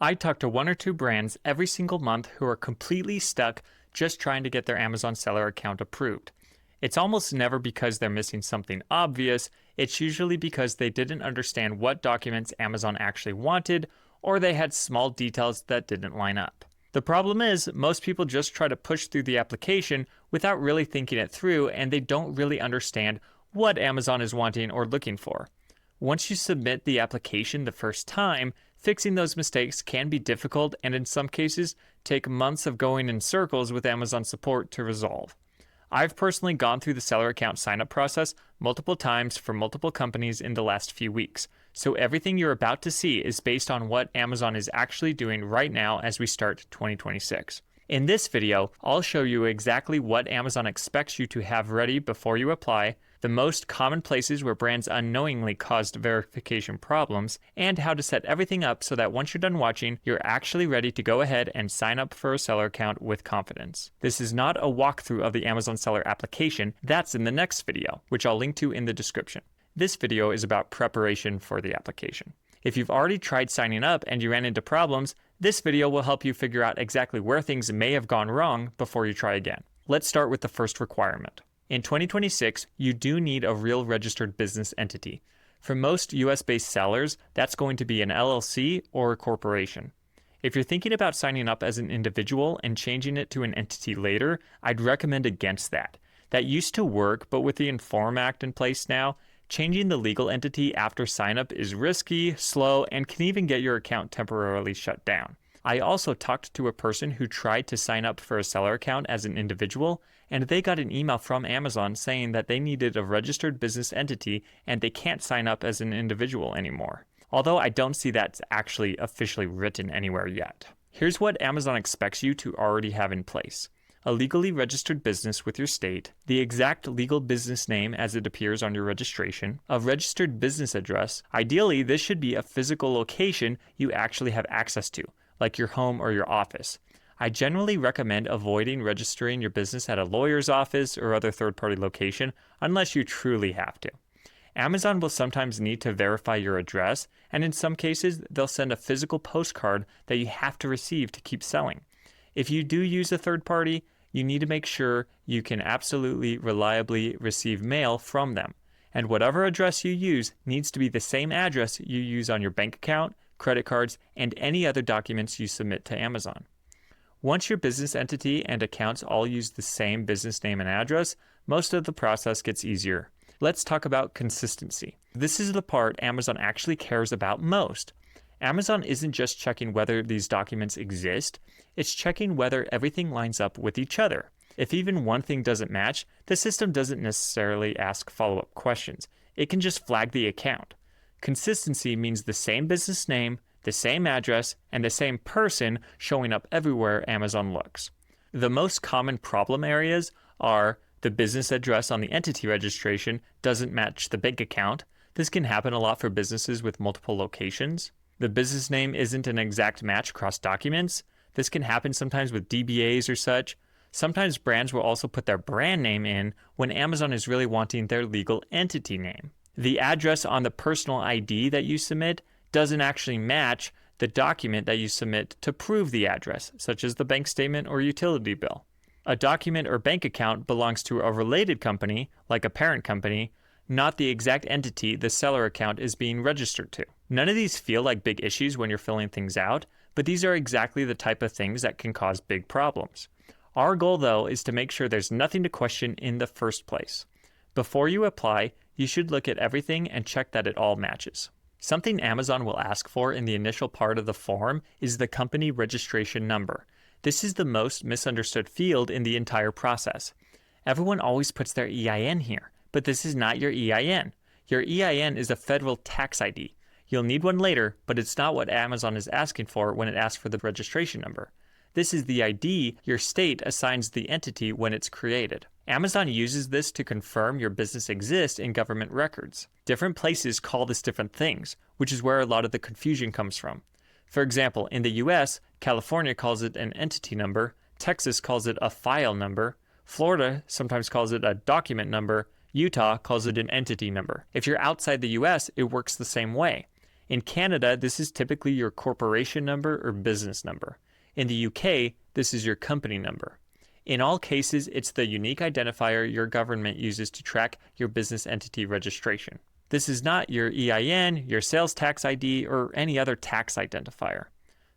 I talk to one or two brands every single month who are completely stuck just trying to get their Amazon seller account approved. It's almost never because they're missing something obvious, it's usually because they didn't understand what documents Amazon actually wanted, or they had small details that didn't line up. The problem is, most people just try to push through the application without really thinking it through, and they don't really understand what Amazon is wanting or looking for. Once you submit the application the first time, fixing those mistakes can be difficult and in some cases take months of going in circles with Amazon support to resolve. I've personally gone through the seller account signup process multiple times for multiple companies in the last few weeks, so everything you're about to see is based on what Amazon is actually doing right now as we start 2026. In this video, I'll show you exactly what Amazon expects you to have ready before you apply, the most common places where brands unknowingly caused verification problems, and how to set everything up so that once you're done watching, you're actually ready to go ahead and sign up for a seller account with confidence. This is not a walkthrough of the Amazon seller application, that's in the next video, which I'll link to in the description. This video is about preparation for the application. If you've already tried signing up and you ran into problems, this video will help you figure out exactly where things may have gone wrong before you try again. Let's start with the first requirement. In 2026, you do need a real registered business entity. For most US-based sellers, that's going to be an LLC or a corporation. If you're thinking about signing up as an individual and changing it to an entity later, I'd recommend against that. That used to work, but with the Inform Act in place now, changing the legal entity after signup is risky, slow, and can even get your account temporarily shut down. I also talked to a person who tried to sign up for a seller account as an individual, and they got an email from Amazon saying that they needed a registered business entity and they can't sign up as an individual anymore. Although I don't see that's actually officially written anywhere yet. Here's what Amazon expects you to already have in place. A legally registered business with your state, the exact legal business name as it appears on your registration, a registered business address. Ideally, this should be a physical location you actually have access to, like your home or your office. I generally recommend avoiding registering your business at a lawyer's office or other third-party location unless you truly have to. Amazon will sometimes need to verify your address, and in some cases, they'll send a physical postcard that you have to receive to keep selling. If you do use a third party, you need to make sure you can absolutely reliably receive mail from them. And whatever address you use needs to be the same address you use on your bank account, credit cards, and any other documents you submit to Amazon. Once your business entity and accounts all use the same business name and address, most of the process gets easier. Let's talk about consistency. This is the part Amazon actually cares about most. Amazon isn't just checking whether these documents exist, it's checking whether everything lines up with each other. If even one thing doesn't match, the system doesn't necessarily ask follow-up questions. It can just flag the account. Consistency means the same business name, the same address, and the same person showing up everywhere Amazon looks. The most common problem areas are the business address on the entity registration doesn't match the bank account. This can happen a lot for businesses with multiple locations. The business name isn't an exact match across documents. This can happen sometimes with DBAs or such. Sometimes brands will also put their brand name in when Amazon is really wanting their legal entity name. The address on the personal ID that you submit doesn't actually match the document that you submit to prove the address, such as the bank statement or utility bill. A document or bank account belongs to a related company, like a parent company, not the exact entity the seller account is being registered to. None of these feel like big issues when you're filling things out, but these are exactly the type of things that can cause big problems. Our goal, though, is to make sure there's nothing to question in the first place. Before you apply, you should look at everything and check that it all matches. Something Amazon will ask for in the initial part of the form is the company registration number. This is the most misunderstood field in the entire process. Everyone always puts their EIN here, but this is not your EIN. Your EIN is a federal tax ID. You'll need one later, but it's not what Amazon is asking for when it asks for the registration number. This is the ID your state assigns the entity when it's created. Amazon uses this to confirm your business exists in government records. Different places call this different things, which is where a lot of the confusion comes from. For example, in the US, California calls it an entity number, Texas calls it a file number, Florida sometimes calls it a document number, Utah calls it an entity number. If you're outside the US, it works the same way. In Canada, this is typically your corporation number or business number. In the UK, this is your company number. In all cases, it's the unique identifier your government uses to track your business entity registration. This is not your EIN, your sales tax ID, or any other tax identifier.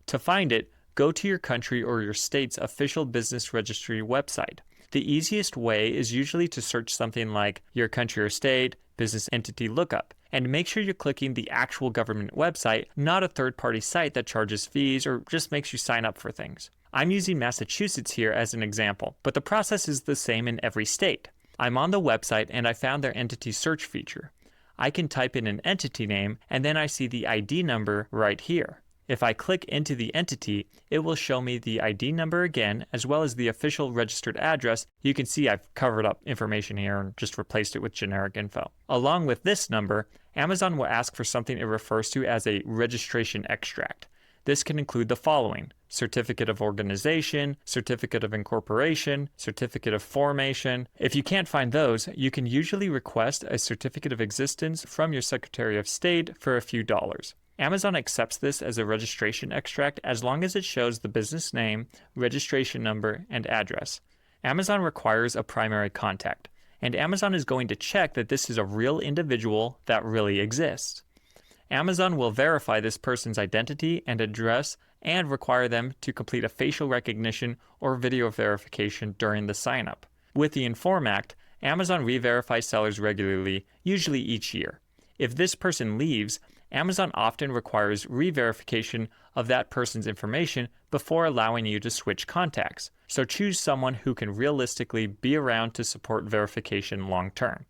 To find it, go to your country or your state's official business registry website. The easiest way is usually to search something like your country or state, business entity lookup, and make sure you're clicking the actual government website, not a third-party site that charges fees or just makes you sign up for things. I'm using Massachusetts here as an example, but the process is the same in every state. I'm on the website and I found their entity search feature. I can type in an entity name and then I see the ID number right here. If I click into the entity, it will show me the ID number again, as well as the official registered address. You can see I've covered up information here and just replaced it with generic info. Along with this number, Amazon will ask for something it refers to as a registration extract. This can include the following: certificate of organization, certificate of incorporation, certificate of formation. If you can't find those, you can usually request a certificate of existence from your Secretary of State for a few dollars. Amazon accepts this as a registration extract as long as it shows the business name, registration number, and address. Amazon requires a primary contact, and Amazon is going to check that this is a real individual that really exists. Amazon will verify this person's identity and address and require them to complete a facial recognition or video verification during the sign-up. With the Inform Act, Amazon re-verifies sellers regularly, usually each year. If this person leaves, Amazon often requires re-verification of that person's information before allowing you to switch contacts. So choose someone who can realistically be around to support verification long term.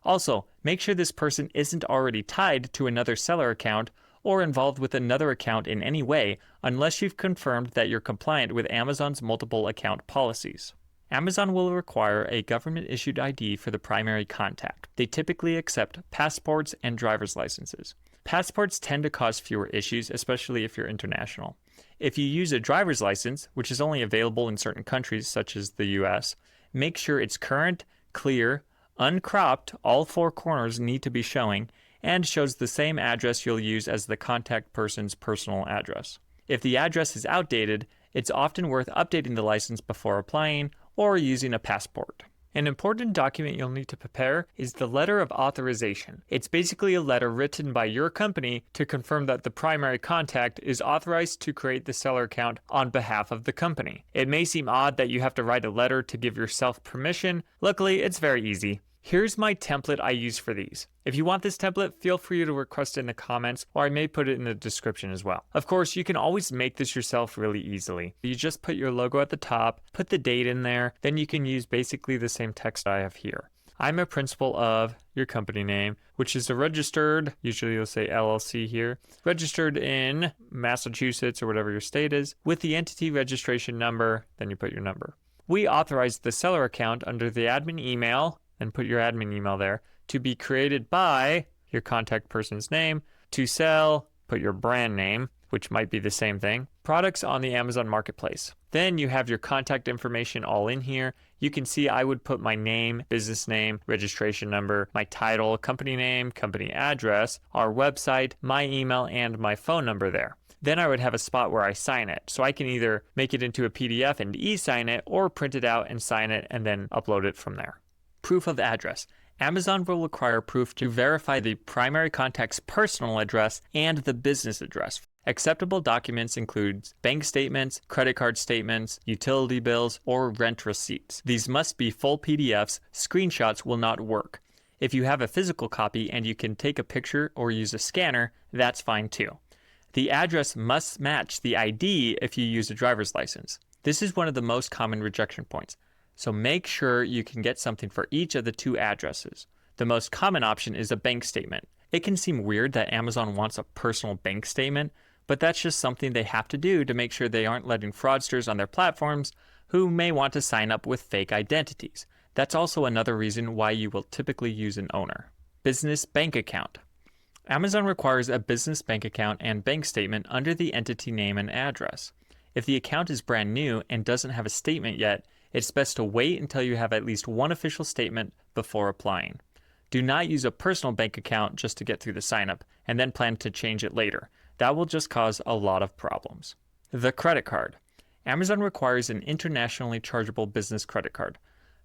Also, make sure this person isn't already tied to another seller account or involved with another account in any way unless you've confirmed that you're compliant with Amazon's multiple account policies. Amazon will require a government-issued ID for the primary contact. They typically accept passports and driver's licenses. Passports tend to cause fewer issues, especially if you're international. If you use a driver's license, which is only available in certain countries such as the US, make sure it's current, clear, uncropped, all four corners need to be showing, and shows the same address you'll use as the contact person's personal address. If the address is outdated, it's often worth updating the license before applying or using a passport. An important document you'll need to prepare is the letter of authorization. It's basically a letter written by your company to confirm that the primary contact is authorized to create the seller account on behalf of the company. It may seem odd that you have to write a letter to give yourself permission. Luckily, it's very easy. Here's my template I use for these. If you want this template, feel free to request it in the comments, or I may put it in the description as well. Of course, you can always make this yourself really easily. You just put your logo at the top, put the date in there, then you can use basically the same text I have here. I'm a principal of your company name, which is a registered, usually you'll say LLC here, registered in Massachusetts or whatever your state is, with the entity registration number, then you put your number. We authorized the seller account under the admin email, and put your admin email there, to be created by your contact person's name, to sell, put your brand name, which might be the same thing, products on the Amazon Marketplace. Then you have your contact information all in here. You can see I would put my name, business name, registration number, my title, company name, company address, our website, my email, and my phone number there. Then I would have a spot where I sign it. So I can either make it into a PDF and e-sign it, or print it out and sign it and then upload it from there. Proof of address. Amazon will require proof to verify the primary contact's personal address and the business address. Acceptable documents include bank statements, credit card statements, utility bills, or rent receipts. These must be full PDFs. Screenshots will not work. If you have a physical copy and you can take a picture or use a scanner, that's fine too. The address must match the ID if you use a driver's license. This is one of the most common rejection points. So make sure you can get something for each of the two addresses. The most common option is a bank statement. It can seem weird that Amazon wants a personal bank statement, but that's just something they have to do to make sure they aren't letting fraudsters on their platforms who may want to sign up with fake identities. That's also another reason why you will typically use an owner. Business bank account. Amazon requires a business bank account and bank statement under the entity name and address. If the account is brand new and doesn't have a statement yet, it's best to wait until you have at least one official statement before applying. Do not use a personal bank account just to get through the signup and then plan to change it later. That will just cause a lot of problems. The credit card. Amazon requires an internationally chargeable business credit card.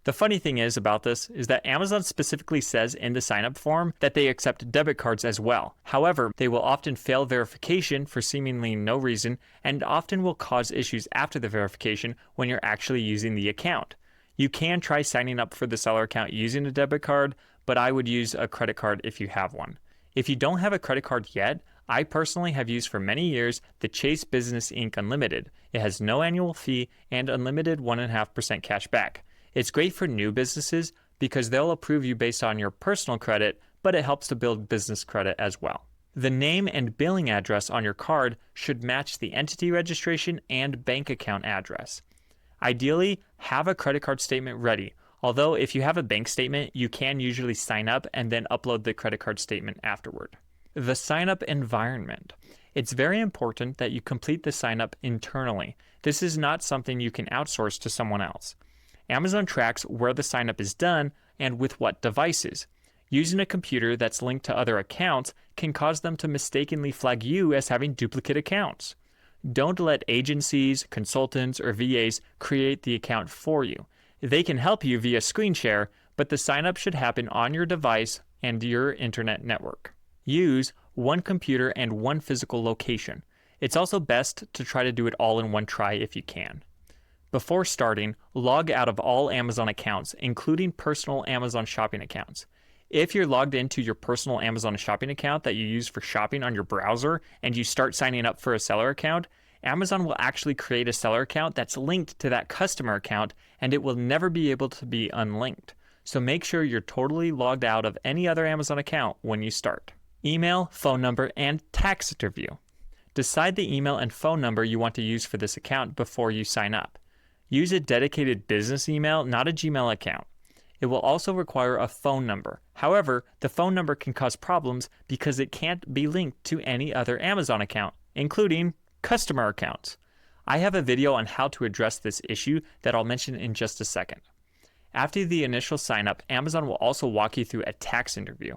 The funny thing is about this is that Amazon specifically says in the sign-up form that they accept debit cards as well. However, they will often fail verification for seemingly no reason and often will cause issues after the verification when you're actually using the account. You can try signing up for the seller account using a debit card, but I would use a credit card if you have one. If you don't have a credit card yet, I personally have used for many years the Chase Business Inc. Unlimited. It has no annual fee and unlimited 1.5% cash back. It's great for new businesses because they'll approve you based on your personal credit, but it helps to build business credit as well. The name and billing address on your card should match the entity registration and bank account address. Ideally, have a credit card statement ready, although if you have a bank statement, you can usually sign up and then upload the credit card statement afterward. The sign-up environment. It's very important that you complete the sign-up internally. This is not something you can outsource to someone else. Amazon tracks where the sign-up is done and with what devices. Using a computer that's linked to other accounts can cause them to mistakenly flag you as having duplicate accounts. Don't let agencies, consultants, or VAs create the account for you. They can help you via screen share, but the sign-up should happen on your device and your internet network. Use one computer and one physical location. It's also best to try to do it all in one try if you can. Before starting, log out of all Amazon accounts, including personal Amazon shopping accounts. If you're logged into your personal Amazon shopping account that you use for shopping on your browser and you start signing up for a seller account, Amazon will actually create a seller account that's linked to that customer account and it will never be able to be unlinked. So make sure you're totally logged out of any other Amazon account when you start. Email, phone number, and tax interview. Decide the email and phone number you want to use for this account before you sign up. Use a dedicated business email, not a Gmail account. It will also require a phone number. However, the phone number can cause problems because it can't be linked to any other Amazon account, including customer accounts. I have a video on how to address this issue that I'll mention in just a second. After the initial sign up, Amazon will also walk you through a tax interview.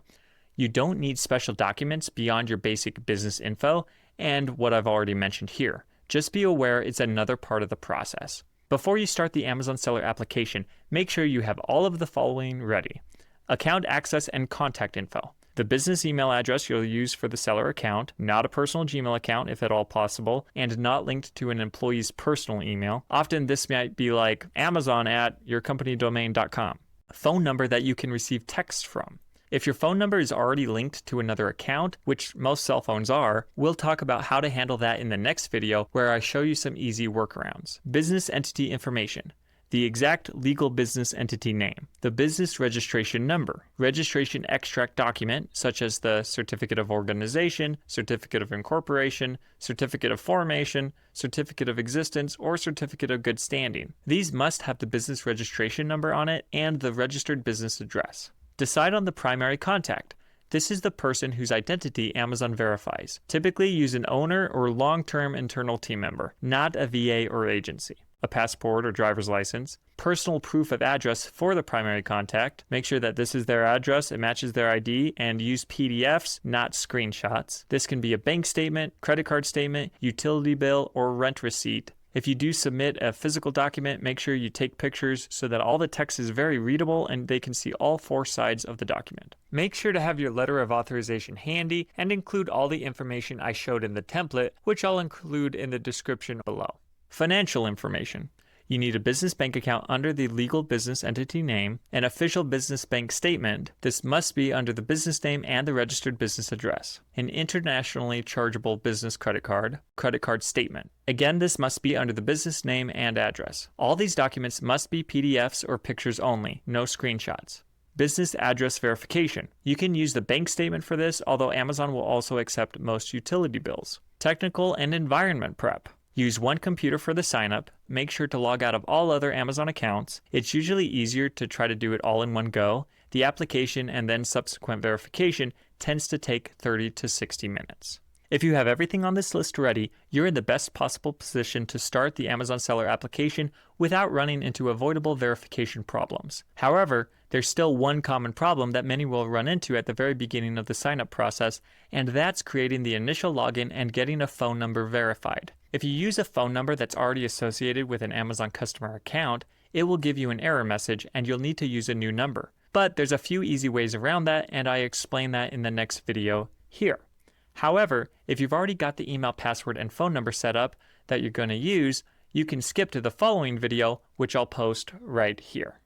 You don't need special documents beyond your basic business info and what I've already mentioned here. Just be aware it's another part of the process. Before you start the Amazon Seller application, make sure you have all of the following ready. Account access and contact info. The business email address you'll use for the seller account, not a personal Gmail account if at all possible, and not linked to an employee's personal email. Often this might be like amazon@yourcompanydomain.com. Phone number that you can receive text from. If your phone number is already linked to another account, which most cell phones are, we'll talk about how to handle that in the next video where I show you some easy workarounds. Business entity information. The exact legal business entity name. The business registration number. Registration extract document, such as the Certificate of Organization, Certificate of Incorporation, Certificate of Formation, Certificate of Existence, or Certificate of Good Standing. These must have the business registration number on it and the registered business address. Decide on the primary contact. This is the person whose identity Amazon verifies. Typically use an owner or long-term internal team member, not a VA or agency. A passport or driver's license. Personal proof of address for the primary contact. Make sure that this is their address, it matches their ID, and use PDFs, not screenshots. This can be a bank statement, credit card statement, utility bill, or rent receipt. If you do submit a physical document, make sure you take pictures so that all the text is very readable and they can see all four sides of the document. Make sure to have your letter of authorization handy and include all the information I showed in the template, which I'll include in the description below. Financial information. You need a business bank account under the legal business entity name, an official business bank statement. This must be under the business name and the registered business address. An internationally chargeable business credit card statement. Again, this must be under the business name and address. All these documents must be PDFs or pictures only, no screenshots. Business address verification. You can use the bank statement for this, although Amazon will also accept most utility bills. Technical and environment prep. Use one computer for the sign-up. Make sure to log out of all other Amazon accounts. It's usually easier to try to do it all in one go. The application and then subsequent verification tends to take 30 to 60 minutes. If you have everything on this list ready, you're in the best possible position to start the Amazon Seller application without running into avoidable verification problems. However, there's still one common problem that many will run into at the very beginning of the sign-up process, and that's creating the initial login and getting a phone number verified. If you use a phone number that's already associated with an Amazon customer account, it will give you an error message and you'll need to use a new number. But there's a few easy ways around that, and I explain that in the next video here. However, if you've already got the email password and phone number set up that you're going to use, you can skip to the following video, which I'll post right here.